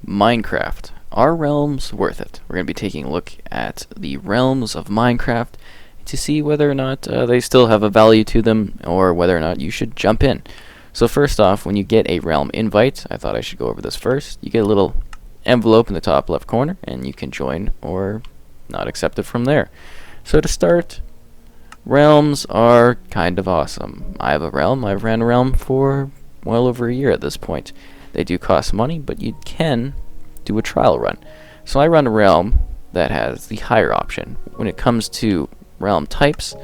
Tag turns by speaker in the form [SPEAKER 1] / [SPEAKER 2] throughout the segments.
[SPEAKER 1] Minecraft. Are realms worth it? We're going to be taking a look at the realms of Minecraft to see whether or not they still have a value to them, or whether or not you should jump in. So first off, when you get a realm invite, I thought I should go over this first. You get a little envelope in the top left corner, and you can join or not accept it from there. So to start, realms are kind of awesome. I have a realm. I've ran a realm for well over a year at this point. They do cost money, but you can do a trial run. So I run a realm that has the higher option. When it comes to realm types,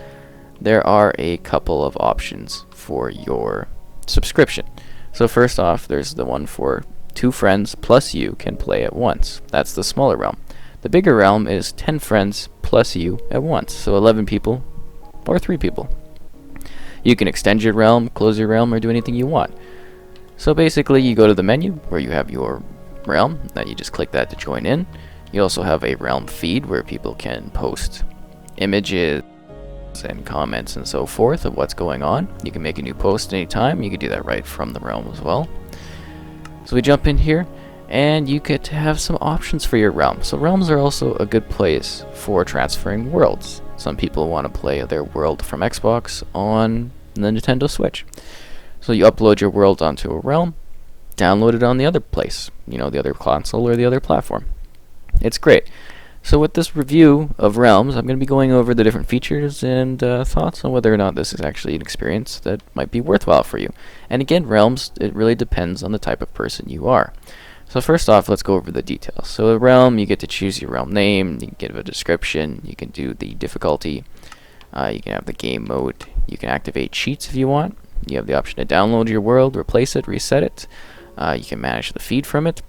[SPEAKER 1] there are a couple of options for your subscription. So first off, there's the one for 2 friends plus you can play at once. That's the smaller realm. The bigger realm is 10 friends plus you at once, so 11 people or 3 people. You can extend your realm, close your realm, or do anything you want. So basically, you go to the menu where you have your realm, that you just click that to join in. You also have a realm feed where people can post images and comments and so forth of what's going on. You can make a new post anytime. You can do that right from the realm as well. So we jump in here, and you get to have some options for your realm. So realms are also a good place for transferring worlds. Some people want to play their world from Xbox on the Nintendo Switch. So you upload your world onto a realm, download it on the other place, the other console or the other platform. It's great. So with this review of realms, I'm going to be going over the different features and thoughts on whether or not this is actually an experience that might be worthwhile for you. And again, realms, it really depends on the type of person you are. So first off, let's go over the details. So a realm, you get to choose your realm name, you can give a description, you can do the difficulty, you can have the game mode, you can activate cheats if you want. You have the option to download your world, replace it, reset it. You can manage the feed from it.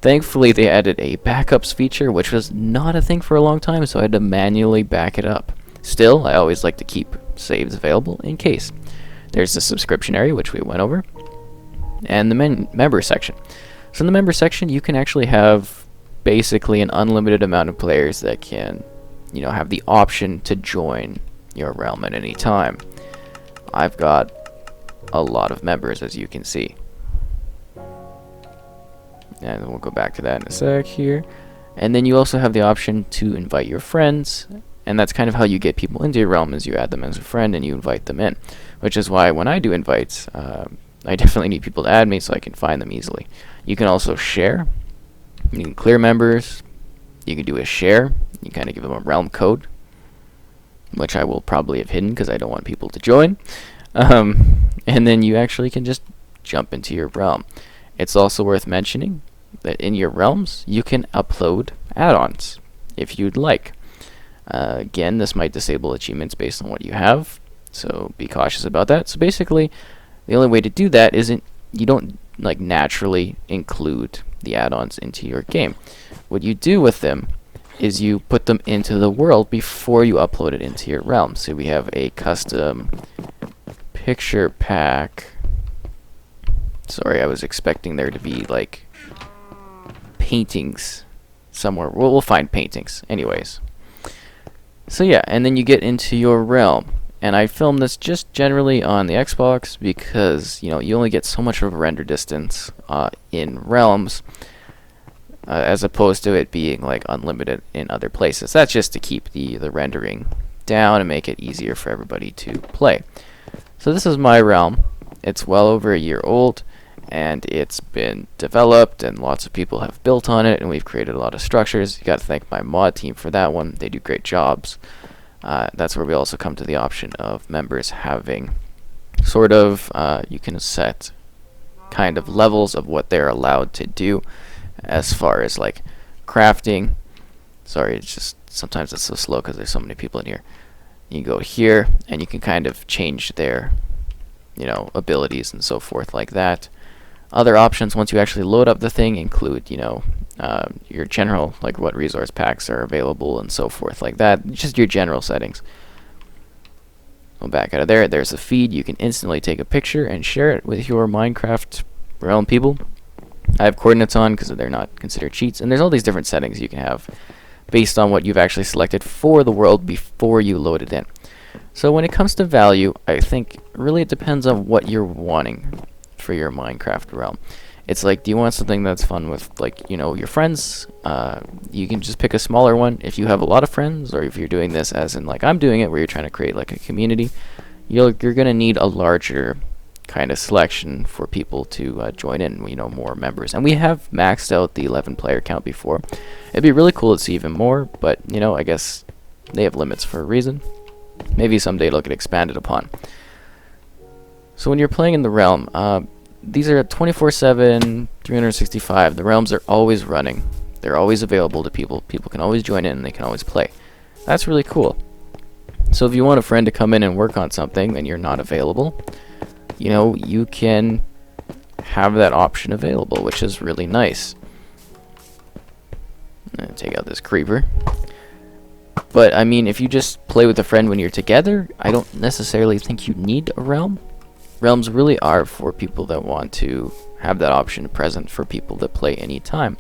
[SPEAKER 1] Thankfully, they added a backups feature, which was not a thing for a long time, so I had to manually back it up. Still, I always like to keep saves available in case. There's the subscription area, which we went over, and the member section. So in the member section, you can actually have basically an unlimited amount of players that can, have the option to join your realm at any time. I've got a lot of members, as you can see. And we'll go back to that in a sec here. And then you also have the option to invite your friends, and that's kind of how you get people into your realm, is you add them as a friend and you invite them in. Which is why when I do invites, I definitely need people to add me so I can find them easily. You can also share. You can clear members. You can do a share. You kind of give them a realm code, which I will probably have hidden because I don't want people to join. And then you actually can just jump into your realm. It's also worth mentioning that in your realms, you can upload add-ons if you'd like. Again, this might disable achievements based on what you have, so be cautious about that. So basically, the only way to do that isn't, you don't naturally include the add-ons into your game. What you do with them is you put them into the world before you upload it into your realm. So we have a custom picture pack. Sorry, I was expecting there to be paintings somewhere. We'll find paintings anyways. So yeah, and then you get into your realm. And I filmed this just generally on the Xbox because, you only get so much of a render distance in realms, as opposed to it being unlimited in other places. That's just to keep the rendering down and make it easier for everybody to play. So this is my realm. It's well over a year old, and it's been developed, and lots of people have built on it, and we've created a lot of structures. You got to thank my mod team for that one. They do great jobs. That's where we also come to the option of members having sort of, you can set kind of levels of what they're allowed to do as far as crafting. Sorry, it's just sometimes it's so slow because there's so many people in here. You go here and you can kind of change their abilities and so forth like that. Other options once you actually load up the thing include your general what resource packs are available and so forth like that, just your general settings. Go back out of there. There's a feed. You can instantly take a picture and share it with your Minecraft realm people. I have coordinates on because they're not considered cheats, and there's all these different settings you can have based on what you've actually selected for the world before you load it in. So when it comes to value, I think really it depends on what you're wanting for your Minecraft realm. It's like, do you want something that's fun with, like, your friends? You can just pick a smaller one. If you have a lot of friends, or if you're doing this as in like I'm doing it, where you're trying to create like a community, you're gonna need a larger kind of selection for people to join in. More members, and we have maxed out the 11 player count before. It'd be really cool to see even more, but I guess they have limits for a reason. Maybe someday it'll get expanded upon. So when you're playing in the realm, these are 24/7, 365. The realms are always running. They're always available to people. People can always join in and they can always play. That's really cool. So if you want a friend to come in and work on something and you're not available, you can have that option available, which is really nice. I'm gonna take out this creeper. But I mean, if you just play with a friend when you're together, I don't necessarily think you need a realm. Realms really are for people that want to have that option present for people that play anytime.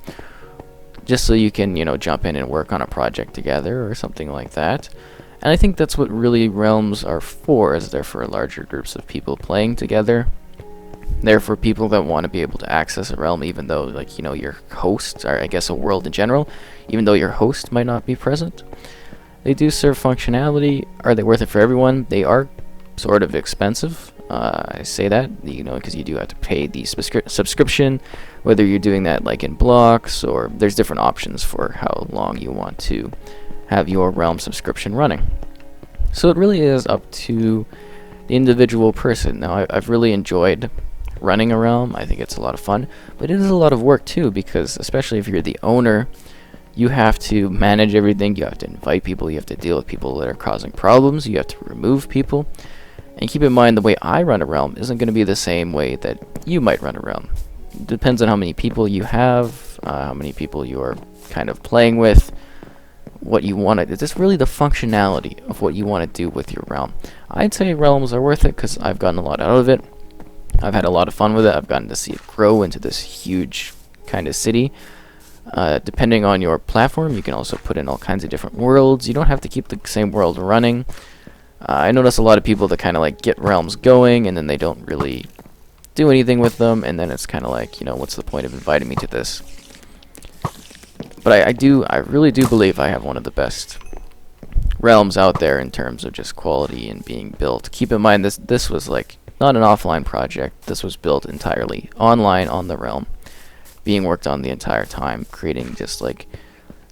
[SPEAKER 1] Just so you can, jump in and work on a project together or something like that. And I think that's what really realms are for, is they're for larger groups of people playing together. They're for people that want to be able to access a realm, even though, like, your host, or I guess a world in general, even though your host might not be present. They do serve functionality. Are they worth it for everyone? They are sort of expensive. I say that, because you do have to pay the subscription, whether you're doing that like in blocks, or there's different options for how long you want to have your realm subscription running. So it really is up to the individual person. Now, I've really enjoyed running a realm. I think it's a lot of fun, but it is a lot of work too, because especially if you're the owner, you have to manage everything. You have to invite people. You have to deal with people that are causing problems. You have to remove people. And keep in mind, the way I run a realm isn't going to be the same way that you might run a realm. It depends on how many people you have, how many people you are kind of playing with, what you want to. It's just really the functionality of what you want to do with your realm. I'd say realms are worth it because I've gotten a lot out of it. I've had a lot of fun with it. I've gotten to see it grow into this huge kind of city. Depending on your platform, you can also put in all kinds of different worlds. You don't have to keep the same world running. I notice a lot of people that kind of like get realms going and then they don't really do anything with them, and then it's kind of like, what's the point of inviting me to this? But I really do believe I have one of the best realms out there in terms of just quality and being built. Keep in mind, this was like not an offline project. This was built entirely online on the realm, being worked on the entire time, creating just like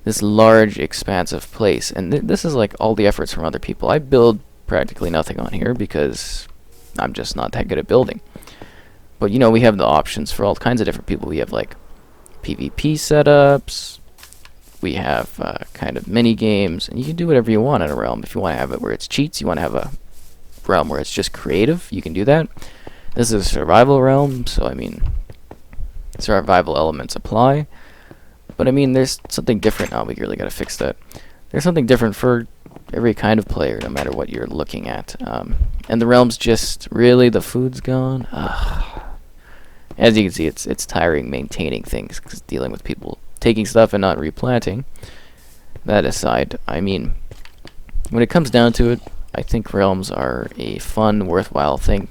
[SPEAKER 1] this large expansive place. And this is like all the efforts from other people. I build practically nothing on here because I'm just not that good at building. But we have the options for all kinds of different people. We have like PvP setups. We have kind of mini games, and you can do whatever you want in a realm. If you want to have it where it's cheats, you want to have a realm where it's just creative, you can do that. This is a survival realm, so I mean, survival elements apply. But I mean, there's something different. Oh, we really got to fix that. There's something different for every kind of player, no matter what you're looking at. And the realm's just really, the food's gone. As you can see, it's tiring maintaining things, 'cause dealing with people taking stuff and not replanting. That aside, I mean, when it comes down to it, I think realms are a fun, worthwhile thing.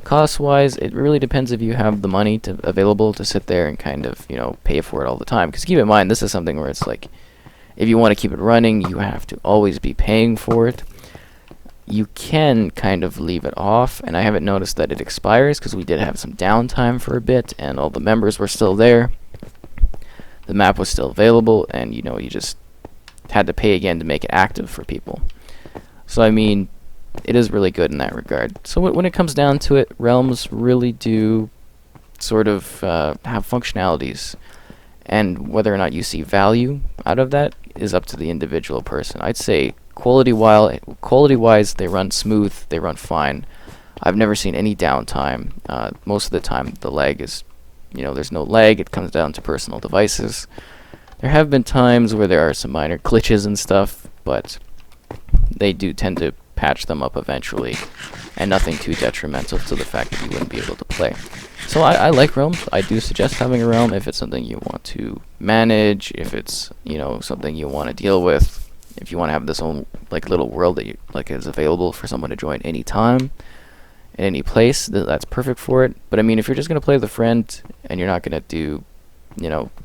[SPEAKER 1] Cost-wise, it really depends if you have the money available to sit there and kind of, pay for it all the time. Because keep in mind, this is something where it's like, if you want to keep it running, you have to always be paying for it. You can kind of leave it off, and I haven't noticed that it expires because we did have some downtime for a bit, and all the members were still there. The map was still available, and you just had to pay again to make it active for people. So I mean, it is really good in that regard. So when it comes down to it, realms really do sort of have functionalities, and whether or not you see value out of that is up to the individual person. I'd say quality-wise, they run smooth, they run fine. I've never seen any downtime. Most of the time, the lag is, there's no lag. It comes down to personal devices. There have been times where there are some minor glitches and stuff, but they do tend to patch them up eventually, and nothing too detrimental to the fact that you wouldn't be able to play. So I like realms. I do suggest having a realm if it's something you want to manage, if it's something you want to deal with, if you want to have this own like little world that is available for someone to join anytime. in any place, that's perfect for it. But I mean, if you're just going to play with a friend and you're not going to do,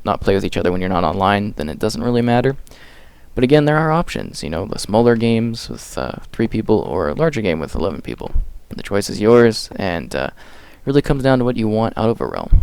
[SPEAKER 1] not play with each other when you're not online, then it doesn't really matter. But again, there are options, the smaller games with 3 people or a larger game with 11 people. The choice is yours, and really comes down to what you want out of a realm.